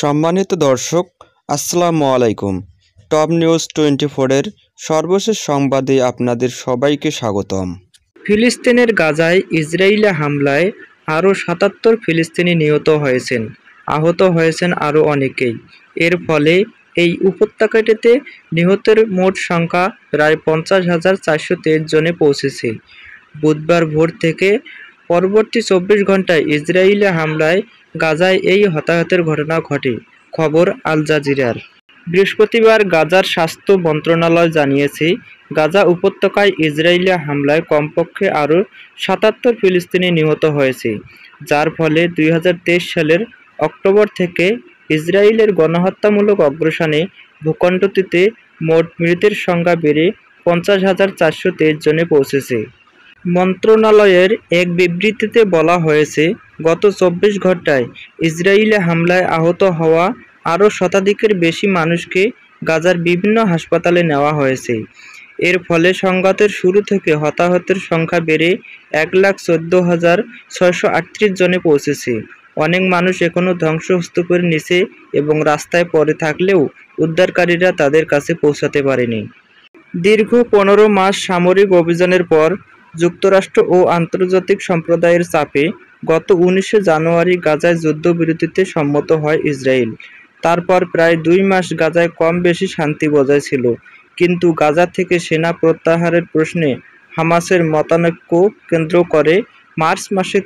সম্মানিত দর্শক, আসসালামু আলাইকুম। টপ নিউজ 24-এর সর্বশেষ সংবাদে আপনাদের সবাইকে স্বাগতম। ফিলিস্তিনের গাজায় ইসরায়েলি হামলায় আরও ৭৭ ফিলিস্তিনি নিহত হয়েছেন, আহত হয়েছেন আরও অনেকেই। এর ফলে এই উপত্যকাটিতে নিহতের মোট সংখ্যা প্রায় ৫০,৪২৩ জনে পৌঁছেছে। বুধবার ভোর থেকে পরবর্তী ২৪ ঘন্টায় ইসরায়েলি হামলায় গাজায় এই হতাহতের ঘটনা ঘটে। খবর আল জাজিরার। বৃহস্পতিবার গাজার স্বাস্থ্য মন্ত্রণালয় জানিয়েছে, গাজা উপত্যকায় ইসরায়েলি হামলায় কমপক্ষে আরও ৭৭ ফিলিস্তিনি নিহত হয়েছে, যার ফলে ২০২৩ সালের অক্টোবর থেকে ইসরায়েলের গণহত্যামূলক অগ্রাসনে ভূখণ্ডটিতে মোট মৃতের সংখ্যা বেড়ে ৫০,৪২৩ জনে পৌঁছেছে। মন্ত্রণালয়ের এক বিবৃতিতে বলা হয়েছে, গত ২৪ ঘন্টায় ইসরায়েলি হামলায় আহত হওয়া আরও শতাধিকের বেশি মানুষকে গাজার বিভিন্ন হাসপাতালে নেওয়া হয়েছে। এর ফলে সংঘাতের শুরু থেকে হতাহতের সংখ্যা বেড়ে ১,১৪,৬৩৮ জনে পৌঁছেছে। অনেক মানুষ এখনও ধ্বংসস্তূপের নিচে এবং রাস্তায় পড়ে থাকলেও উদ্ধারকারীরা তাদের কাছে পৌঁছাতে পারেনি। দীর্ঘ ১৫ মাস সামরিক অভিযানের পর যুক্তরাষ্ট্র ও আন্তর্জাতিক সম্প্রদায়ের চাপে গত ১৯শে জানুয়ারি গাজায় যুদ্ধবিরতিতে সম্মত হয় ইসরায়েল। তারপর প্রায় ২ মাস গাজায় কম বেশি শান্তি বজায় ছিল, কিন্তু গাজা থেকে সেনা প্রত্যাহারের প্রশ্নে হামাসের মতানৈক্য কেন্দ্র করে মার্চ মাসের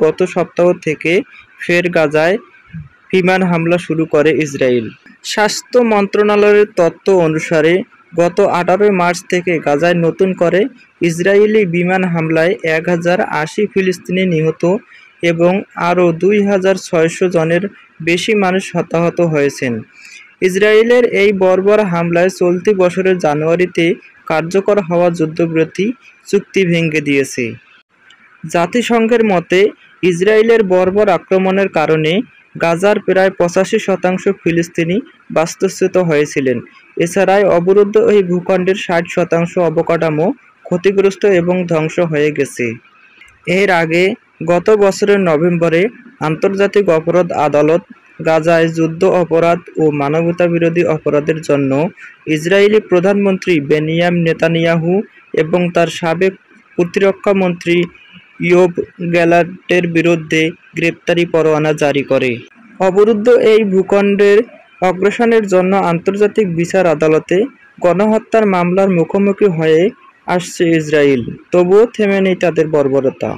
গত সপ্তাহ থেকে ফের গাজায় বিমান হামলা শুরু করে ইসরায়েল। স্বাস্থ্য মন্ত্রণালয়ের তথ্য অনুসারে গত ১৮ মার্চ থেকে গাজায় নতুন করে ইসরায়েলি বিমান হামলায় ১,০৮০ ফিলিস্তিনি নিহত এবং আরও ২,৬০০ জনের বেশি মানুষ হতাহত হয়েছেন। ইসরায়েলের এই বর্বর হামলায় চলতি বছরের জানুয়ারিতে কার্যকর হওয়া যুদ্ধবিরতি চুক্তি ভেঙে দিয়েছে। জাতিসংঘের মতে, ইসরায়েলের বর্বর আক্রমণের কারণে গাজার প্রায় ৮৫% ফিলিস্তিনি বাস্তুচ্যুত হয়েছিলেন। এছাড়াও অবরুদ্ধ এই ভূখণ্ডের ৬০% অবকাঠামো ক্ষতিগ্রস্ত এবং ধ্বংস হয়ে গেছে। এর আগে গত বছরের নভেম্বরে আন্তর্জাতিক অপরাধ আদালত গাজায় যুদ্ধ অপরাধ ও মানবতাবিরোধী অপরাধের জন্য ইসরায়েলি প্রধানমন্ত্রী বেনিয়ামিন নেতানিয়াহু এবং তার সাবেক প্রতিরক্ষা মন্ত্রী ইয়োভ গ্যালান্টের বিরুদ্ধে গ্রেপ্তারি পরোয়ানা জারি করে। অবরুদ্ধ এই ভূখণ্ডের অগ্রাসনের জন্য আন্তর্জাতিক বিচার আদালতে গণহত্যার মামলার মুখোমুখি হয়ে আসছে ইসরায়েল, তবুও থেমে নেই তাদের বর্বরতা।